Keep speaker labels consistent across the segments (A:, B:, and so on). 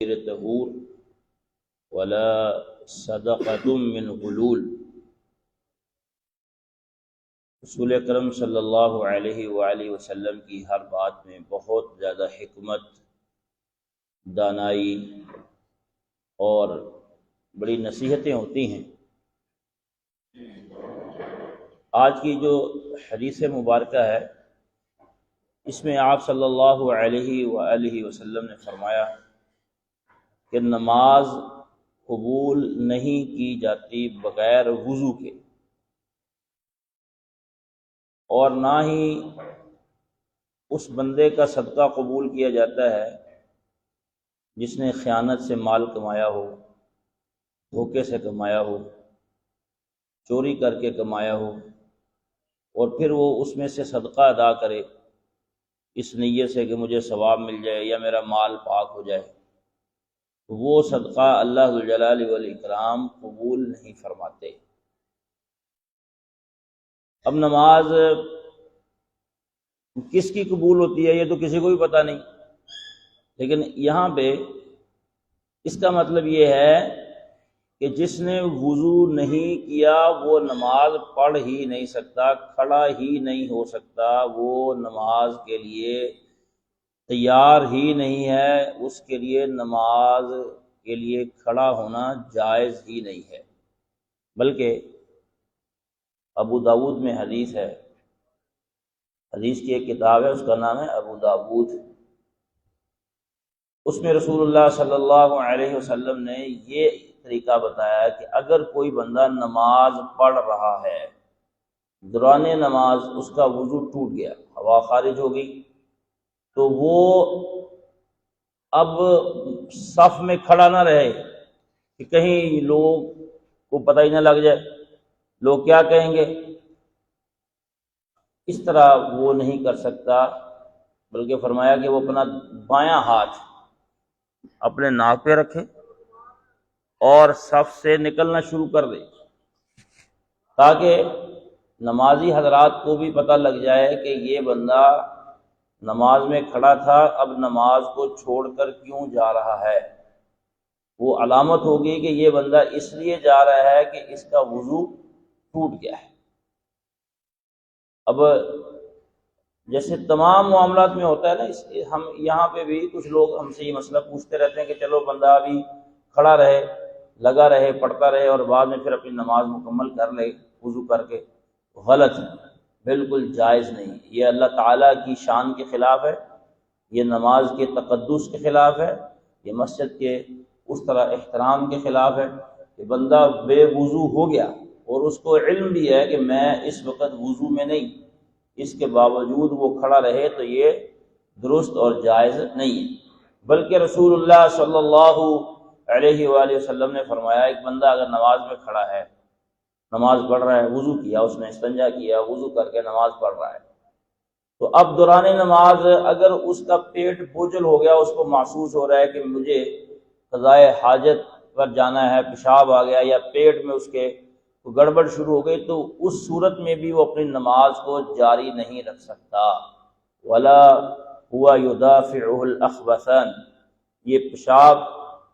A: طہور ولا صدقۃ من غلول۔ رسول اکرم صلی اللہ علیہ وآلہ وسلم کی ہر بات میں بہت زیادہ حکمت، دانائی اور بڑی نصیحتیں ہوتی ہیں۔ آج کی جو حدیث مبارکہ ہے اس میں آپ صلی اللہ علیہ وآلہ وسلم نے فرمایا کہ نماز قبول نہیں کی جاتی بغیر وضو کے، اور نہ ہی اس بندے کا صدقہ قبول کیا جاتا ہے جس نے خیانت سے مال کمایا ہو، دھوکے سے کمایا ہو، چوری کر کے کمایا ہو، اور پھر وہ اس میں سے صدقہ ادا کرے اس نیت سے کہ مجھے ثواب مل جائے یا میرا مال پاک ہو جائے، وہ صدقہ اللہ ذو الجلال والاکرام قبول نہیں فرماتے۔ اب نماز کس کی قبول ہوتی ہے یہ تو کسی کو بھی پتہ نہیں، لیکن یہاں پہ اس کا مطلب یہ ہے کہ جس نے وضو نہیں کیا وہ نماز پڑھ ہی نہیں سکتا، کھڑا ہی نہیں ہو سکتا، وہ نماز کے لیے تیار ہی نہیں ہے، اس کے لیے نماز کے لیے کھڑا ہونا جائز ہی نہیں ہے۔ بلکہ ابو داود میں حدیث ہے، حدیث کی ایک کتاب ہے، اس کا نام ہے ابو داود۔ اس میں رسول اللہ صلی اللہ علیہ وسلم نے یہ طریقہ بتایا کہ اگر کوئی بندہ نماز پڑھ رہا ہے، دوران نماز اس کا وضو ٹوٹ گیا، ہوا خارج ہو گئی، تو وہ اب صف میں کھڑا نہ رہے کہ کہیں لوگ کو پتہ ہی نہ لگ جائے، لوگ کیا کہیں گے، اس طرح وہ نہیں کر سکتا، بلکہ فرمایا کہ وہ اپنا بایاں ہاتھ اپنے ناک پہ رکھے اور صف سے نکلنا شروع کر دے، تاکہ نمازی حضرات کو بھی پتہ لگ جائے کہ یہ بندہ نماز میں کھڑا تھا، اب نماز کو چھوڑ کر کیوں جا رہا ہے۔ وہ علامت ہوگی کہ یہ بندہ اس لیے جا رہا ہے کہ اس کا وضو ٹوٹ گیا ہے۔ اب جیسے تمام معاملات میں ہوتا ہے نا، ہم یہاں پہ بھی کچھ لوگ ہم سے یہ مسئلہ پوچھتے رہتے ہیں کہ چلو بندہ ابھی کھڑا رہے، لگا رہے، پڑھتا رہے، اور بعد میں پھر اپنی نماز مکمل کر لے وضو کر کے۔ غلط ہے، بالکل جائز نہیں، یہ اللہ تعالیٰ کی شان کے خلاف ہے، یہ نماز کے تقدس کے خلاف ہے، یہ مسجد کے اس طرح احترام کے خلاف ہے کہ بندہ بے وضو ہو گیا اور اس کو علم بھی ہے کہ میں اس وقت وضو میں نہیں، اس کے باوجود وہ کھڑا رہے تو یہ درست اور جائز نہیں ہے۔ بلکہ رسول اللہ صلی اللہ علیہ وآلہ وسلم نے فرمایا ایک بندہ اگر نماز میں کھڑا ہے، نماز پڑھ رہا ہے، وضو کیا، اس نے استنجا کیا، وضو کر کے نماز پڑھ رہا ہے، تو اب دوران نماز اگر اس کا پیٹ بوجھل ہو گیا، اس کو محسوس ہو رہا ہے کہ مجھے قضائے حاجت پر جانا ہے، پیشاب آ گیا یا پیٹ میں اس کے گڑبڑ شروع ہو گئی، تو اس صورت میں بھی وہ اپنی نماز کو جاری نہیں رکھ سکتا۔ ولا هو يدافعه الاخبثان، یہ پیشاب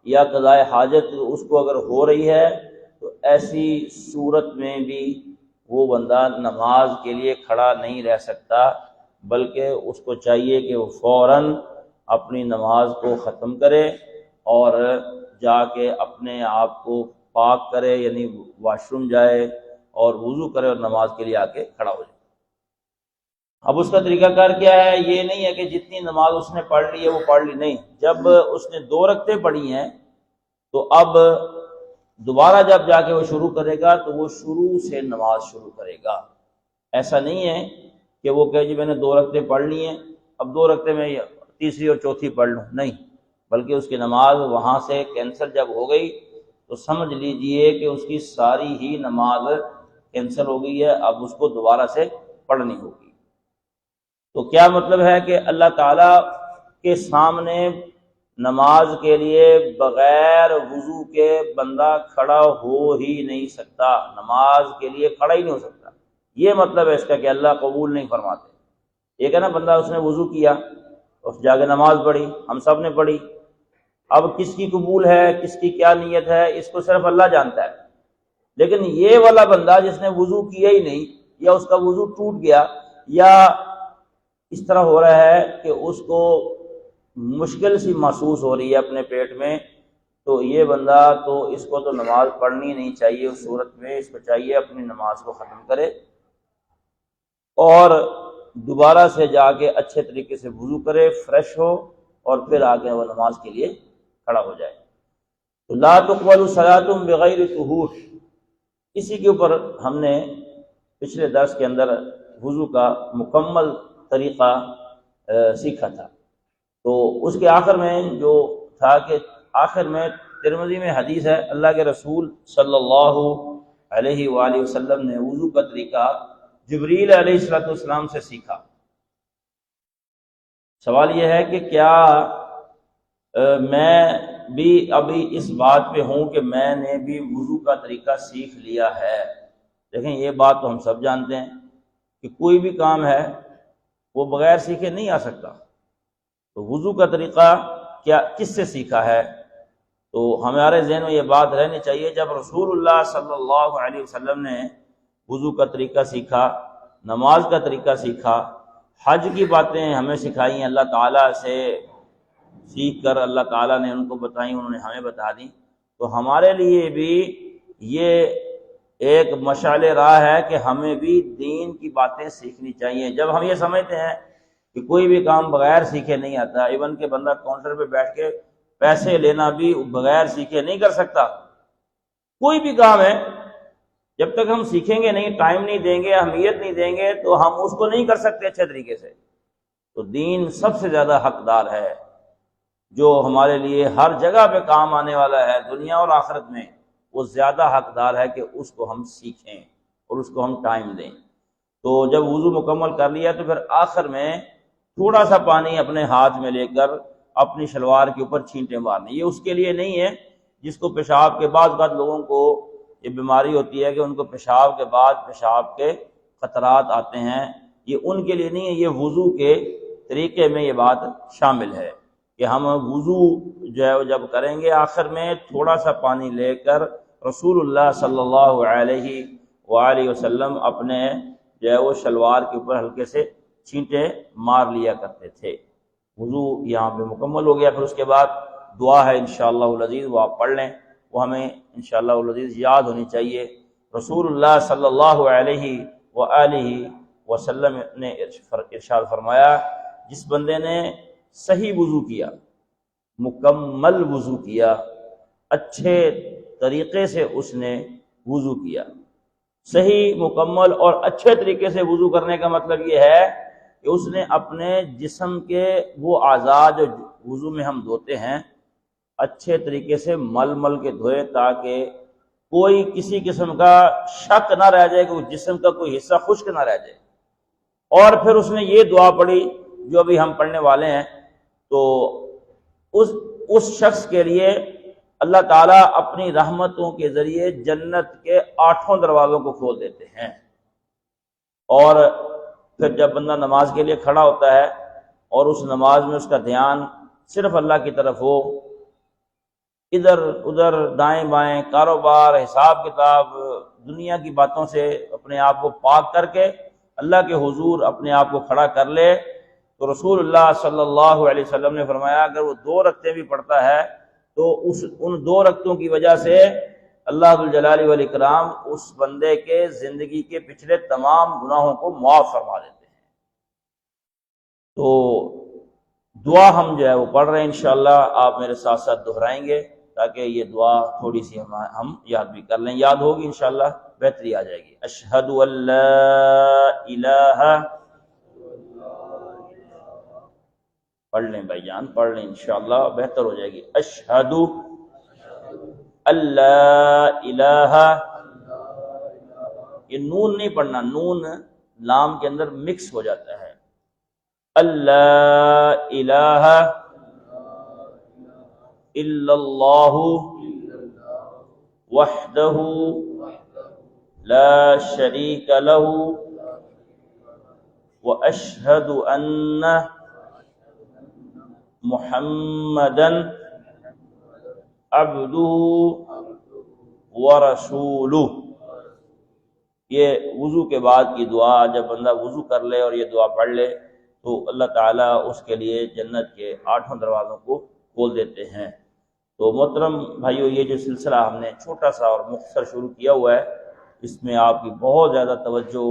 A: یا قضائے حاجت اس کو اگر ہو رہی ہے تو ایسی صورت میں بھی وہ بندہ نماز کے لیے کھڑا نہیں رہ سکتا، بلکہ اس کو چاہیے کہ وہ فوراً اپنی نماز کو ختم کرے اور جا کے اپنے آپ کو پاک کرے، یعنی واش روم جائے اور وضو کرے اور نماز کے لیے آ کے کھڑا ہو جائے۔ اب اس کا طریقہ کار کیا ہے؟ یہ نہیں ہے کہ جتنی نماز اس نے پڑھ لی ہے وہ پڑھ لی، نہیں، جب اس نے 2 رکعتیں پڑھی ہیں تو اب دوبارہ جب جا کے وہ شروع کرے گا تو وہ شروع سے نماز شروع کرے گا۔ ایسا نہیں ہے کہ وہ کہے جی میں نے 2 رکعتیں پڑھ لی ہیں، اب 2 رکعتیں میں تیسری اور چوتھی پڑھ لوں، نہیں، بلکہ اس کی نماز وہاں سے کینسل جب ہو گئی تو سمجھ لیجئے کہ اس کی ساری ہی نماز کینسل ہو گئی ہے، اب اس کو دوبارہ سے پڑھنی ہوگی۔ تو کیا مطلب ہے کہ اللہ تعالیٰ کے سامنے نماز کے لیے بغیر وضو کے بندہ کھڑا ہو ہی نہیں سکتا، نماز کے لیے کھڑا ہی نہیں ہو سکتا۔ یہ مطلب ہے اس کا کہ اللہ قبول نہیں فرماتے۔ ایک ہے نا بندہ اس نے وضو کیا، اس جا کے نماز پڑھی، ہم سب نے پڑھی، اب کس کی قبول ہے، کس کی کیا نیت ہے، اس کو صرف اللہ جانتا ہے۔ لیکن یہ والا بندہ جس نے وضو کیا ہی نہیں، یا اس کا وضو ٹوٹ گیا، یا اس طرح ہو رہا ہے کہ اس کو مشکل سی محسوس ہو رہی ہے اپنے پیٹ میں، تو یہ بندہ تو اس کو تو نماز پڑھنی نہیں چاہیے۔ اس صورت میں اس کو چاہیے اپنی نماز کو ختم کرے اور دوبارہ سے جا کے اچھے طریقے سے وضو کرے، فریش ہو، اور پھر آگے وہ نماز کے لیے کھڑا ہو جائے۔ تو لا تقبل صلاۃ بغیر طہور، اسی کے اوپر ہم نے پچھلے درس کے اندر وضو کا مکمل طریقہ سیکھا تھا۔ تو اس کے آخر میں جو تھا کہ آخر میں ترمذی میں حدیث ہے، اللہ کے رسول صلی اللہ علیہ وآلہ وسلم نے وضو کا طریقہ جبریل علیہ السلام سے سیکھا۔ سوال یہ ہے کہ کیا میں بھی ابھی اس بات پہ ہوں کہ میں نے بھی وضو کا طریقہ سیکھ لیا ہے؟ دیکھیں، یہ بات تو ہم سب جانتے ہیں کہ کوئی بھی کام ہے وہ بغیر سیکھے نہیں آ سکتا۔ تو وضو کا طریقہ کیا کس سے سیکھا ہے؟ تو ہمارے ذہن میں یہ بات رہنی چاہیے، جب رسول اللہ صلی اللہ علیہ وسلم نے وضو کا طریقہ سیکھا، نماز کا طریقہ سیکھا، حج کی باتیں ہمیں سکھائی ہیں اللہ تعالیٰ سے سیکھ کر، اللہ تعالیٰ نے ان کو بتائیں، انہوں نے ہمیں بتا دیں، تو ہمارے لیے بھی یہ ایک مشعل راہ ہے کہ ہمیں بھی دین کی باتیں سیکھنی چاہیے۔ جب ہم یہ سمجھتے ہیں کہ کوئی بھی کام بغیر سیکھے نہیں آتا، ایون کہ بندہ کاؤنٹر پہ بیٹھ کے پیسے لینا بھی بغیر سیکھے نہیں کر سکتا، کوئی بھی کام ہے جب تک ہم سیکھیں گے نہیں، ٹائم نہیں دیں گے، اہمیت نہیں دیں گے، تو ہم اس کو نہیں کر سکتے اچھے طریقے سے۔ تو دین سب سے زیادہ حقدار ہے، جو ہمارے لیے ہر جگہ پہ کام آنے والا ہے دنیا اور آخرت میں، وہ زیادہ حقدار ہے کہ اس کو ہم سیکھیں اور اس کو ہم ٹائم دیں۔ تو جب وضو مکمل کر لیا تو پھر آخر میں تھوڑا سا پانی اپنے ہاتھ میں لے کر اپنی شلوار کے اوپر چھینٹے مارنی۔ یہ اس کے لیے نہیں ہے جس کو پیشاب کے بعد لوگوں کو یہ بیماری ہوتی ہے کہ ان کو پیشاب کے بعد پیشاب کے خطرات آتے ہیں، یہ ان کے لیے نہیں ہے، یہ وضو کے طریقے میں یہ بات شامل ہے کہ ہم وضو جو ہے جب کریں گے آخر میں تھوڑا سا پانی لے کر رسول اللہ صلی اللہ علیہ وآلہ وسلم اپنے جو ہے وہ شلوار کے اوپر ہلکے سے چھینٹے مار لیا کرتے تھے۔ وضو یہاں پہ مکمل ہو گیا، پھر اس کے بعد دعا ہے انشاءاللہ العزیز، وہ آپ پڑھ لیں، وہ ہمیں انشاءاللہ العزیز یاد ہونی چاہیے۔ رسول اللہ صلی اللہ علیہ وآلہ وسلم نے ارشاد فرمایا، جس بندے نے صحیح وضو کیا، مکمل وضو کیا، اچھے طریقے سے اس نے وضو کیا۔ صحیح، مکمل اور اچھے طریقے سے وضو کرنے کا مطلب یہ ہے کہ اس نے اپنے جسم کے وہ اعضاء جو وضو میں ہم دھوتے ہیں اچھے طریقے سے مل مل کے دھوئے، تاکہ کوئی کسی قسم کا شک نہ رہ جائے کہ جسم کا کوئی حصہ خشک نہ رہ جائے۔ اور پھر اس نے یہ دعا پڑھی جو ابھی ہم پڑھنے والے ہیں، تو اس شخص کے لیے اللہ تعالیٰ اپنی رحمتوں کے ذریعے جنت کے 8 دروازوں کو کھول دیتے ہیں۔ اور پھر جب بندہ نماز کے لیے کھڑا ہوتا ہے اور اس نماز میں اس کا دھیان صرف اللہ کی طرف ہو، ادھر ادھر دائیں بائیں کاروبار، حساب کتاب، دنیا کی باتوں سے اپنے آپ کو پاک کر کے اللہ کے حضور اپنے آپ کو کھڑا کر لے، تو رسول اللہ صلی اللہ علیہ وسلم نے فرمایا اگر وہ 2 رکعتیں بھی پڑھتا ہے تو ان 2 رکعتوں کی وجہ سے اللہ ذوالجلال والاکرام اس بندے کے زندگی کے پچھلے تمام گناہوں کو معاف فرما دیتے ہیں۔ تو دعا ہم جو ہے وہ پڑھ رہے ہیں، انشاءاللہ آپ میرے ساتھ ساتھ دہرائیں گے تاکہ یہ دعا تھوڑی سی ہم یاد بھی کر لیں، یاد ہوگی انشاءاللہ بہتری آ جائے گی۔ اشہد ان لا الہ، پڑھ لیں بھائی جان، پڑھ لیں انشاءاللہ بہتر ہو جائے گی۔ اشہد ان لا الہ، یہ نون نہیں پڑھنا، نون لام کے اندر مکس ہو جاتا ہے۔ اللہ الہ الا اللہ وحدہ لا شریک لہ واشہد ان محمدًا عبدہ ورسولہ، یہ وضو کے بعد کی دعا، جب بندہ وضو کر لے اور یہ دعا پڑھ لے تو اللہ تعالیٰ اس کے لیے جنت کے 8 دروازوں کو کھول دیتے ہیں۔ تو محترم بھائیو، یہ جو سلسلہ ہم نے چھوٹا سا اور مختصر شروع کیا ہوا ہے، اس میں آپ کی بہت زیادہ توجہ